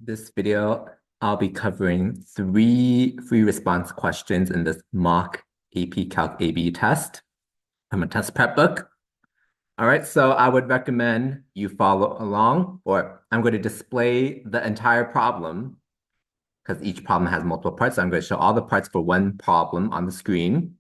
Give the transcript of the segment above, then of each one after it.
This video, I'll be covering three free response questions in this mock AP Calc AB test from a test prep book. All right, so I would recommend you follow along, or I'm going to display the entire problem because each problem has multiple parts. So I'm going to show all the parts for one problem on the screen.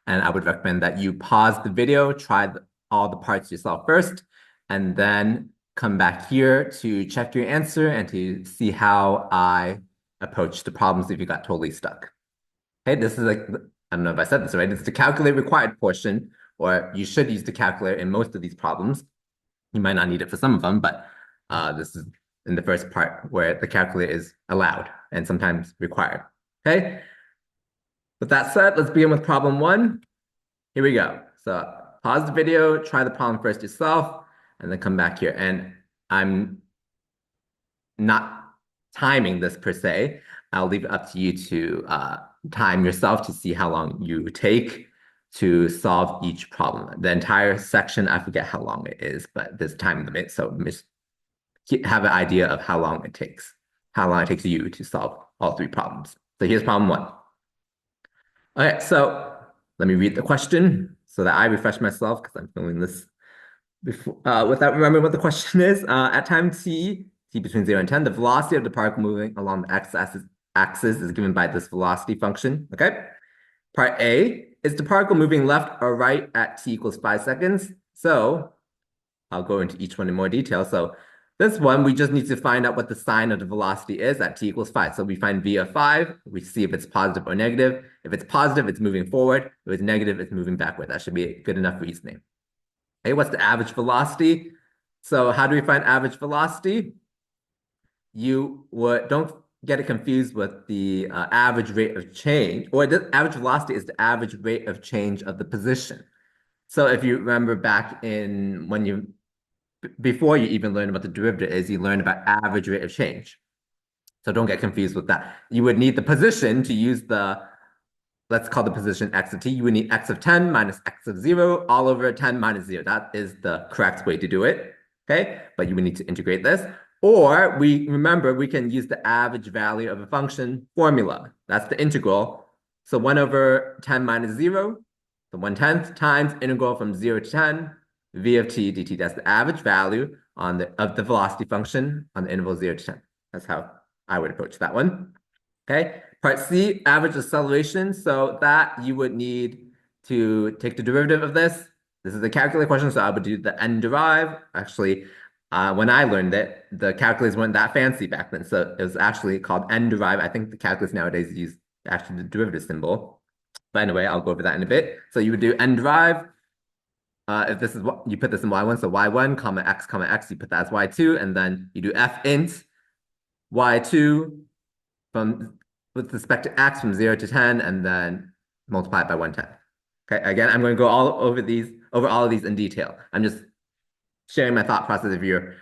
And I would recommend that you pause the video, try all the parts yourself first, and then come back here to check your answer and to see how I approach the problems if you got totally stuck. Okay, this is like, I don't know if I said this right, it's the calculate required portion, or you should use the calculator in most of these problems. You might not need it for some of them, but this is in the first part where the calculator is allowed and sometimes required. Okay, with that said, let's begin with problem one. Here we go. So pause the video, try the problem first yourself, and then come back here. And I'm not timing this per se. I'll leave it up to you to time yourself to see how long you take to solve each problem. The entire section, I forget how long it is, but there's time limit. So just have an idea of how long it takes you to solve all three problems. So here's problem one. Okay, so let me read the question so that I refresh myself because I'm filming this before, without remembering what the question is. At time t between 0 and 10, the velocity of the particle moving along the x-axis is given by this velocity function, okay? Part A, is the particle moving left or right at t equals 5 seconds? So I'll go into each one in more detail. So this one, we just need to find out what the sign of the velocity is at t equals 5. So we find v of 5. We see if it's positive or negative. If it's positive, it's moving forward. If it's negative, it's moving backward. That should be good enough reasoning. Okay, what's the average velocity? So how do we find average velocity? Don't get it confused with the average rate of change, or the average velocity is the average rate of change of the position. So if you remember back in before you even learn what the derivative is, you learn about average rate of change. So don't get confused with that. You would need the position to use let's call the position x of t. You would need x of 10 minus x of 0 all over 10 minus 0. That is the correct way to do it, okay? But you would need to integrate this. Or remember, we can use the average value of a function formula. That's the integral. So 1 over 10 minus 0, so 1/10 times integral from 0 to 10, v of t dt. That's the average value of the velocity function on the interval 0 to 10. That's how I would approach that one. Okay. Part C, average acceleration. So that you would need to take the derivative of this. This is a calculator question, so I would do the n derive. Actually, when I learned it, the calculators weren't that fancy back then. So it was actually called n derive. I think the calculators nowadays use actually the derivative symbol. But anyway, I'll go over that in a bit. So you would do n derive. If this is what you put this in y1, so y1 comma x, you put that as y2, and then you do f int y2 with respect to x from 0 to 10, and then multiply it by 1/10. Okay, again, I'm going to go over all of these in detail. I'm just sharing my thought process if you're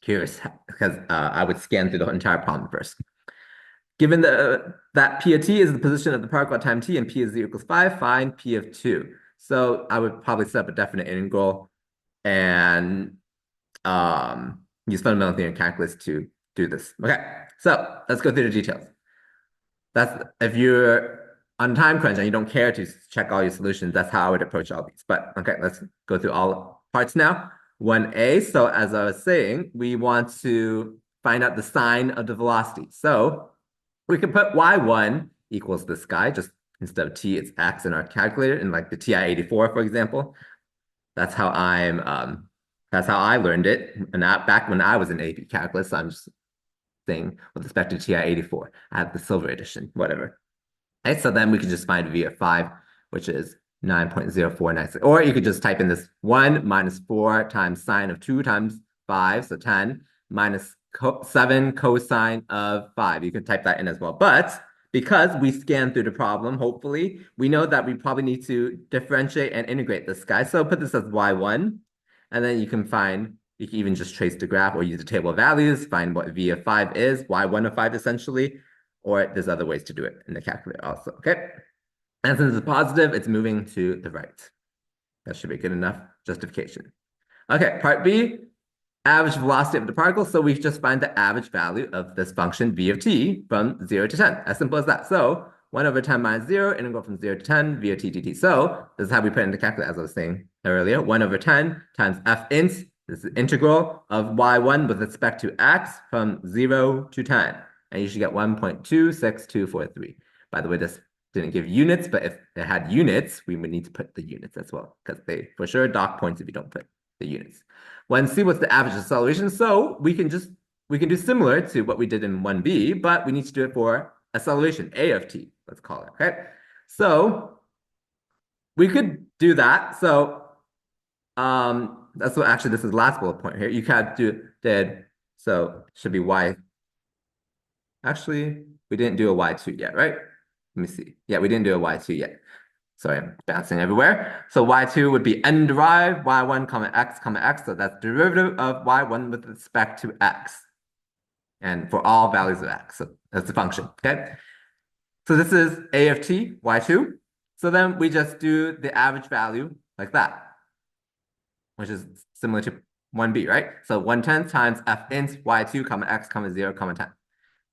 curious, because I would scan through the entire problem first. Given that P of t is the position of the particle at time t and P is 0 equals 5, find P of 2. So I would probably set up a definite integral and use fundamental theorem calculus to do this. Okay, so let's go through the details. That's if you're on time crunch and you don't care to check all your solutions, that's how I would approach all these. But okay, let's go through all parts now. 1a, so as I was saying, we want to find out the sign of the velocity. So we can put y1 equals this guy, just instead of t, it's x in our calculator, in like the TI-84, for example. That's how I learned it. And back when I was in AP calculus, I'm just saying with respect to TI-84. I have the silver edition, whatever. Okay, so then we can just find v of 5, which is 9.0496. Or you could just type in this 1 minus 4 times sine of 2 times 5, so 10, minus 7 cosine of 5. You can type that in as well. But because we scanned through the problem, hopefully, we know that we probably need to differentiate and integrate this guy. So put this as y1, and then you can even just trace the graph or use the table of values, find what v of 5 is, y1 of 5 essentially, or there's other ways to do it in the calculator also, okay? And since it's positive, it's moving to the right. That should be good enough justification. Okay, part B, average velocity of the particle. So we just find the average value of this function v of t from 0 to 10. As simple as that. So 1 over 10 minus 0, integral from 0 to 10, v of t dt. So this is how we put it in the calculator, as I was saying earlier. 1 over 10 times f int. This is the integral of y1 with respect to x from 0 to 10. And you should get 1.26243. By the way, this didn't give units, but if it had units, we would need to put the units as well, because they for sure dock points if you don't put the units. 1c, what's the average acceleration? So we can do similar to what we did in 1b, but we need to do it for acceleration, a of t, let's call it, okay? So we could do that. So that's what actually this is the last bullet point here. You can't so should be y. Actually, we didn't do a y2 yet, right? Let me see. Yeah, we didn't do a y2 yet. Sorry, I'm bouncing everywhere. So y2 would be n derived, y1 comma x, so that's derivative of y1 with respect to x. And for all values of x, so that's the function, okay? So this is a of t, y2. So then we just do the average value like that, which is similar to 1b, right? So 1/10 times f int y2 comma x comma 0 comma 10.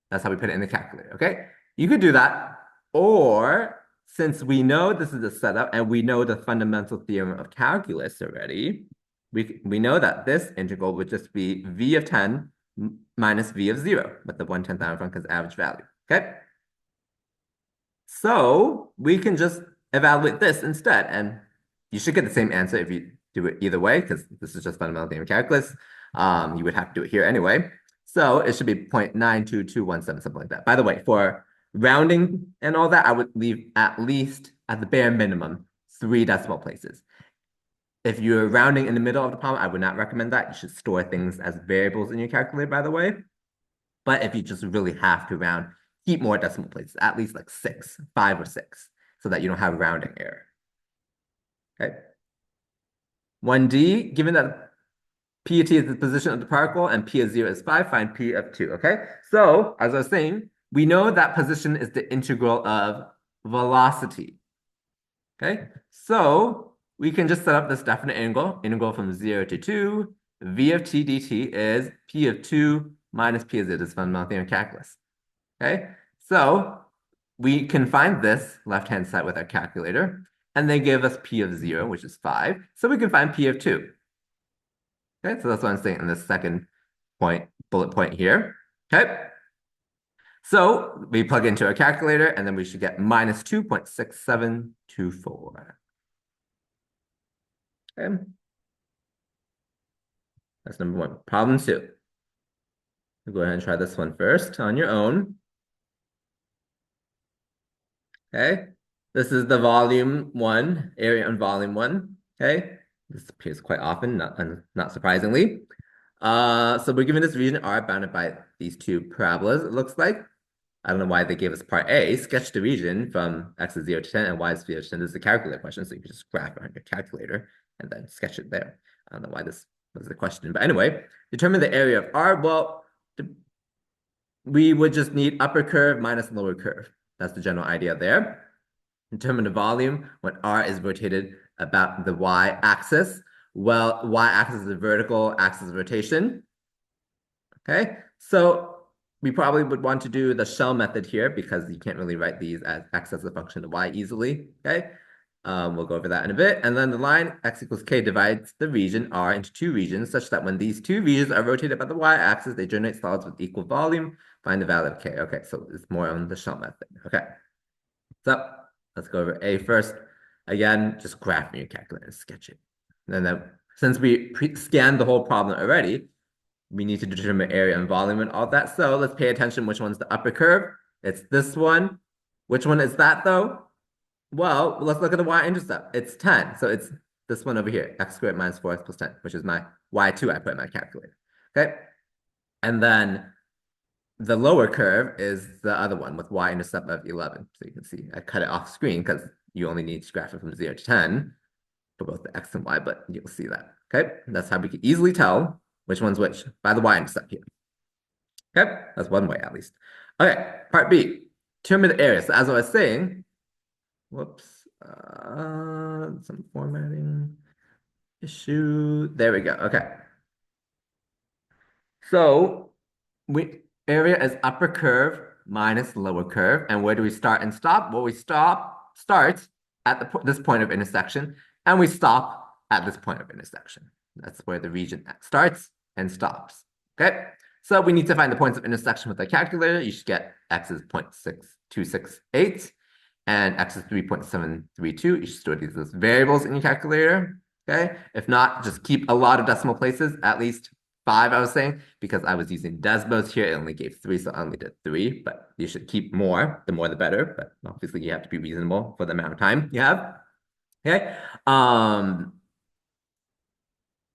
That's how we put it in the calculator, okay? You could do that, or since we know this is a setup and we know the fundamental theorem of calculus already, we know that this integral would just be v of 10 minus v of 0, with the 1/10 down front because average value, okay? So we can just evaluate this instead, and you should get the same answer if you do it either way, because this is just fundamental theorem of calculus. You would have to do it here anyway. So it should be 0.92217, something like that. By the way, for rounding and all that, I would leave at least, at the bare minimum, 3 decimal places. If you're rounding in the middle of the problem, I would not recommend that. You should store things as variables in your calculator, by the way. But if you just really have to round, keep more decimal places, at least like 6, 5 or 6, so that you don't have rounding error. Okay. 1D, given that P of t is the position of the particle and P of 0 is 5, find P of 2, okay? So, as I was saying, we know that position is the integral of velocity, okay? So, we can just set up this definite integral from 0 to 2. V of t dt is P of 2 minus P of 0. This is fundamental theorem of calculus, okay? So, we can find this left-hand side with our calculator, and they give us P of 0, which is 5. So we can find P of 2. Okay, so that's what I'm saying in this second bullet point here. Okay. So we plug into a calculator, and then we should get minus 2.6724. Okay. That's number 1. Problem 2. We'll go ahead and try this one first on your own. Okay. This is the volume 1, area on volume 1. Okay. This appears quite often, not surprisingly. So we're given this region R bounded by these 2 parabolas, it looks like. I don't know why they gave us part A. Sketch the region from x is 0 to 10 and y is 0 to 10. This is a calculator question, so you can just graph it on your calculator and then sketch it there. I don't know why this was the question, but anyway, determine the area of R. Well, we would just need upper curve minus lower curve. That's the general idea there. Determine the volume when R is rotated about the y-axis. Well, y-axis is the vertical axis of rotation. Okay, so we probably would want to do the shell method here because you can't really write these as x as a function of y easily, okay? We'll go over that in a bit. And then the line x equals k divides the region R into 2 regions such that when these 2 regions are rotated by the y-axis, they generate solids with equal volume. Find the value of k. Okay, so it's more on the shell method. Okay, so let's go over A first. Again, just graph in your calculator and sketch it. And then since we scanned the whole problem already, we need to determine area and volume and all that. So let's pay attention which one's the upper curve. It's this one. Which one is that though? Well, let's look at the y-intercept. It's 10. So it's this one over here, x squared minus 4x plus 10, which is my y2 I put in my calculator. Okay. And then the lower curve is the other one with y-intercept of 11. So you can see I cut it off screen because you only need to graph it from 0 to 10 for both the x and y, but you'll see that. Okay. That's how we can easily tell which one's which by the y-intercept here. Okay, that's one way at least. Okay, part B, determine the area. So as I was saying, whoops, some formatting issue. There we go. Okay. So area is upper curve minus lower curve. And where do we start and stop? Well, we start at this point of intersection, and we stop at this point of intersection. That's where the region starts and stops. Okay. So we need to find the points of intersection with the calculator. You should get x is 0.6268 and x is 3.732. You should store these as variables in your calculator. Okay. If not, just keep a lot of decimal places, at least 5, I was saying, because I was using Desmos here. It only gave 3, so I only did 3, but you should keep more. The more, the better. But obviously, you have to be reasonable for the amount of time you have. Okay.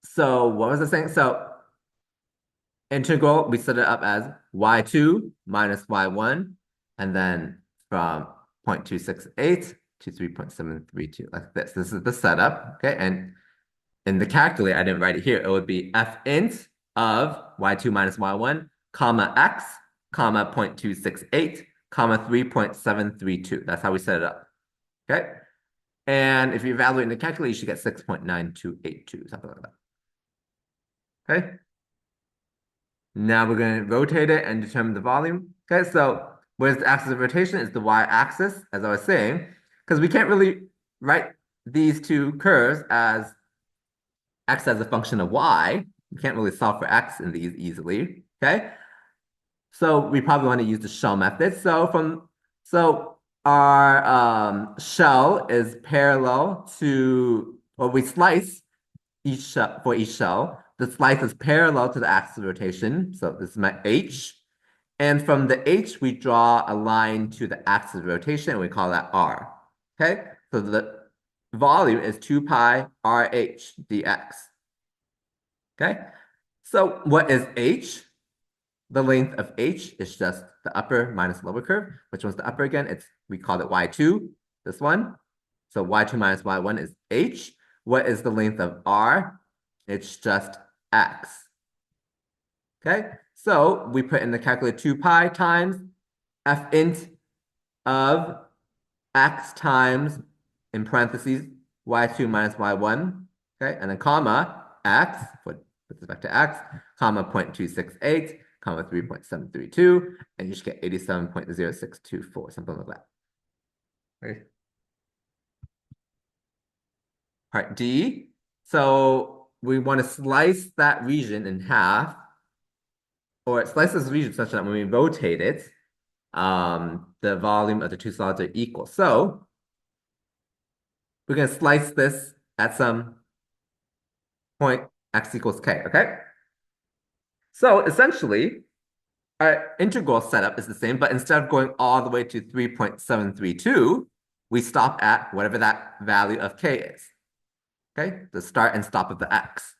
So what was I saying? So integral, we set it up as y2 minus y1, and then from 0.268 to 3.732, like this. This is the setup, okay? And in the calculator, I didn't write it here. It would be f int of y2 minus y1, comma x, comma 0.268, comma 3.732. That's how we set it up, okay? And if you evaluate in the calculator, you should get 6.9282, something like that. Okay. Now we're going to rotate it and determine the volume. Okay, so where's the axis of rotation is the y-axis, as I was saying, because we can't really write these two curves as x as a function of y. We can't really solve for x in these easily. Okay, so we probably want to use the shell method. So our shell is parallel to, or we slice each shell for each shell. The slice is parallel to the axis of rotation. So this is my H. And from the H, we draw a line to the axis of rotation, and we call that R. Okay? So the volume is 2 pi RH dx. Okay? So what is H? The length of H is just the upper minus lower curve. Which one's the upper again? We call it Y2, this one. So Y2 minus Y1 is H. What is the length of R? It's just X. Okay, so we put in the calculator 2 pi times f int of x times, in parentheses, y2 minus y1, okay, and then comma x, with respect to x, comma 0.268, comma 3.732, and you should get 87.0624, something like that. Okay. Part D, so we want to slice that region in half, or slice this region such that when we rotate it, the volume of the two solids are equal. So we're going to slice this at some point x equals k, okay? So essentially, our integral setup is the same, but instead of going all the way to 3.732, we stop at whatever that value of k is, okay? The start and stop of the x.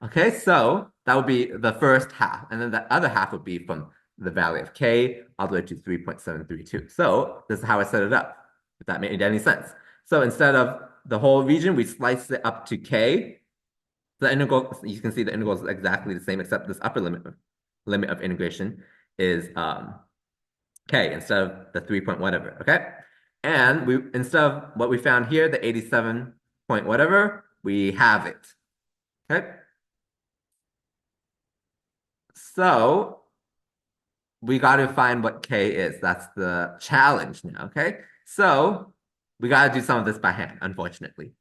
Okay, so that would be the first half, and then the other half would be from the value of k all the way to 3.732. So this is how I set it up, if that made any sense. So instead of the whole region, we slice it up to k. The integral, you can see the integral is exactly the same, except this upper limit of integration is k instead of the 3 point whatever, okay? And instead of what we found here, the 87 point whatever, we have it, okay? So we got to find what k is. That's the challenge now, okay? So we got to do some of this by hand, unfortunately.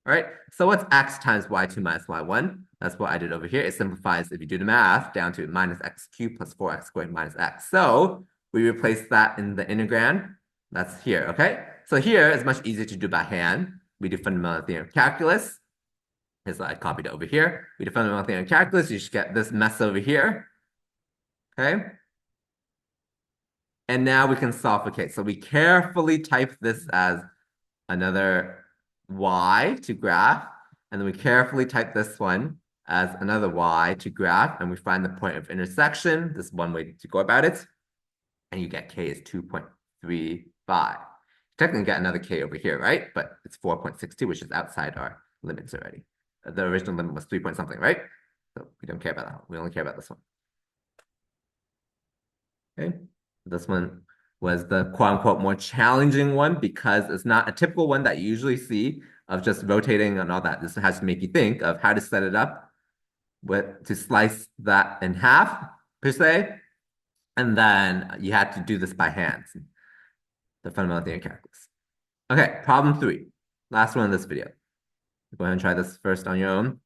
All right, so what's x times y2 minus y1? That's what I did over here. It simplifies, if you do the math, down to minus x cubed plus 4x squared minus x. So we replace that in the integrand. That's here, okay? So here it's much easier to do by hand. We do fundamental theorem of calculus. Here's what I copied over here. We do fundamental theorem of calculus. You should get this mess over here, okay? And now we can solve for k. So we carefully type this as another y to graph, and then we carefully type this one as another y to graph, and we find the point of intersection. This is one way to go about it. And you get k is 2.35. Technically get another k over here, right? But it's 4.62, which is outside our limits already. The original limit was 3 point something, right? So we don't care about that. We only care about this one. Okay. This one was the quote-unquote more challenging one because it's not a typical one that you usually see of just rotating and all that. This has to make you think of how to set it up to slice that in half, per se. And then you had to do this by hand, the fundamental theory of calculus. Okay, problem 3. Last one in this video. Go ahead and try this first on your own.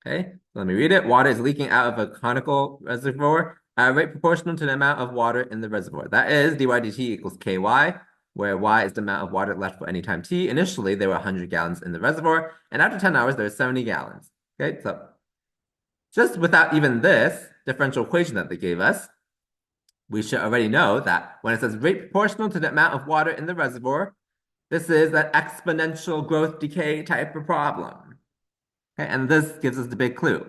Okay, so let me read it. Water is leaking out of a conical reservoir at a rate proportional to the amount of water in the reservoir. That is, dy dt equals ky, where y is the amount of water left for any time t. Initially, there were 100 gallons in the reservoir, and after 10 hours, there are 70 gallons. Okay, so just without even this differential equation that they gave us, we should already know that when it says rate proportional to the amount of water in the reservoir, this is an exponential growth decay type of problem. Okay, and this gives us the big clue.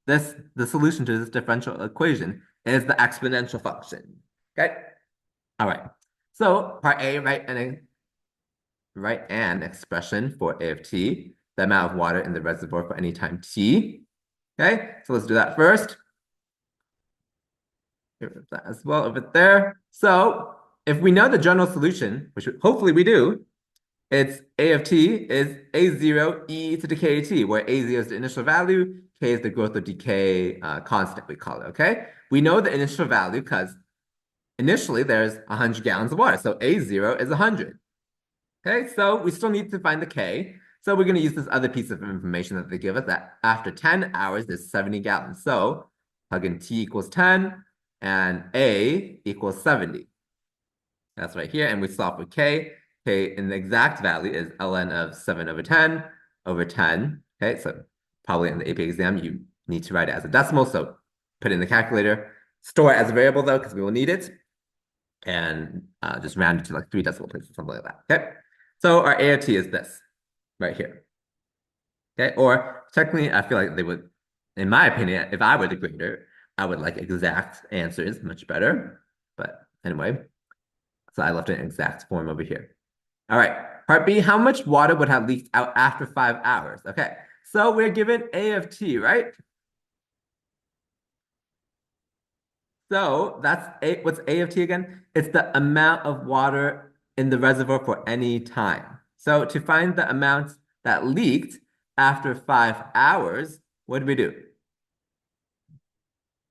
The solution to this differential equation is the exponential function. Okay, all right. So part A, write an expression for A of t, the amount of water in the reservoir for any time t. Okay, so let's do that first. Here that as well over there. So if we know the general solution, which hopefully we do, it's A of t is A0 e to the k of t, where A0 is the initial value, k is the growth of decay constant, we call it, okay? We know the initial value because initially there's 100 gallons of water, so A0 is 100. Okay, so we still need to find the k. So we're going to use this other piece of information that they give us, that after 10 hours, there's 70 gallons. So plug in t equals 10 and A equals 70. That's right here, and we solve for k. K in the exact value is ln of 7 over 10 over 10. Okay, so probably in the AP exam, you need to write it as a decimal, so put it in the calculator. Store it as a variable, though, because we will need it. And just round it to like 3 decimal places, something like that. Okay, so our A of t is this, right here. Okay, or technically, I feel like they would, in my opinion, if I were the grader, I would like exact answers much better. But anyway, so I left it in exact form over here. All right, part B, how much water would have leaked out after 5 hours? Okay, so we're given A of t, right? So that's A, what's A of t again? It's the amount of water in the reservoir for any time. So to find the amount that leaked after 5 hours, what do we do?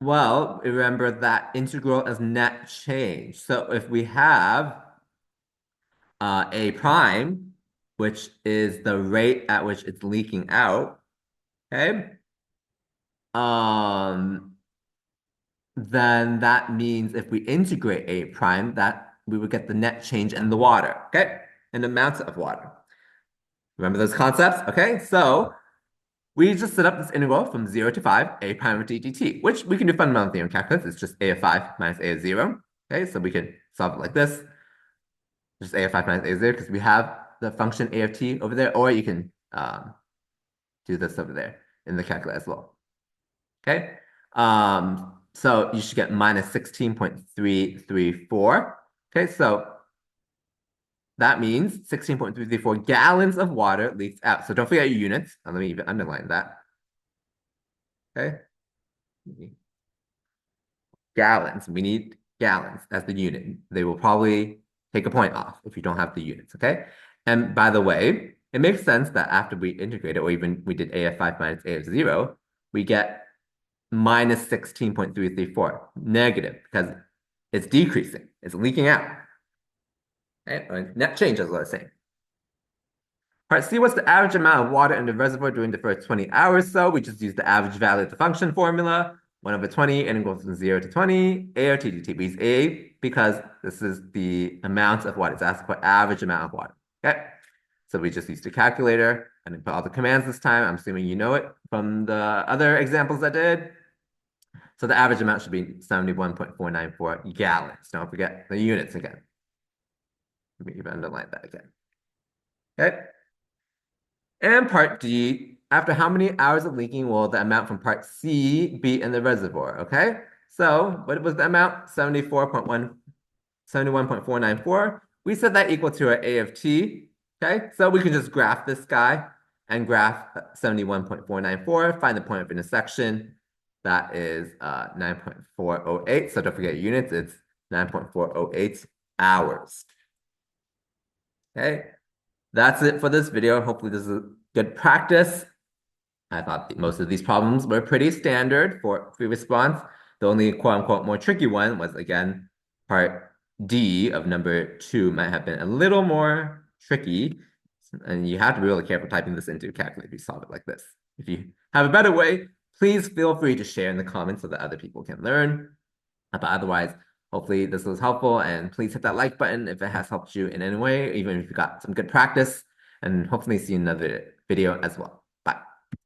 Well, remember that integral is net change. So if we have A prime, which is the rate at which it's leaking out, okay? Then that means if we integrate A prime, that we would get the net change in the water, okay? In amounts of water. Remember those concepts? Okay, so we just set up this integral from 0 to 5, A prime of dt, which we can do fundamental theorem calculus. It's just A of 5 minus A of 0. Okay, so we can solve it like this. Just A of 5 minus A of 0, because we have the function A of t over there, or you can do this over there in the calculus as well. Okay, so you should get minus 16.334. Okay, so that means 16.334 gallons of water leaks out. So don't forget your units. Let me even underline that. Okay. Gallons. We need gallons as the unit. They will probably take a point off if you don't have the units, okay? And by the way, it makes sense that after we integrate it, or even we did A of 5 minus A of 0, we get minus 16.334, negative, because it's decreasing. It's leaking out. Okay? Or net change, as I was saying. Part C, what's the average amount of water in the reservoir during the first 20 hours? So we just use the average value of the function formula, 1 over 20, and it goes from 0 to 20, A or T dt. We use A because this is the amount of water. It's asked for average amount of water. Okay, so we just use the calculator and put all the commands this time. I'm assuming you know it from the other examples I did. So the average amount should be 71.494 gallons. Don't forget the units again. Let me even underline that again. Okay. And part D, after how many hours of leaking will the amount from part C be in the reservoir? Okay. So what was the amount? 71.494. We said that equal to our A of t. Okay. So we can just graph this guy and graph 71.494, find the point of intersection. That is 9.408. So don't forget units, it's 9.408 hours. Okay, that's it for this video. Hopefully this is a good practice. I thought most of these problems were pretty standard for free response. The only quote unquote more tricky one was again, part D of number 2 might have been a little more tricky. And you have to be really careful typing this into a calculator if you solve it like this. If you have a better way, please feel free to share in the comments so that other people can learn. But otherwise, hopefully this was helpful, and please hit that like button if it has helped you in any way, even if you got some good practice, and hopefully see you in another video as well.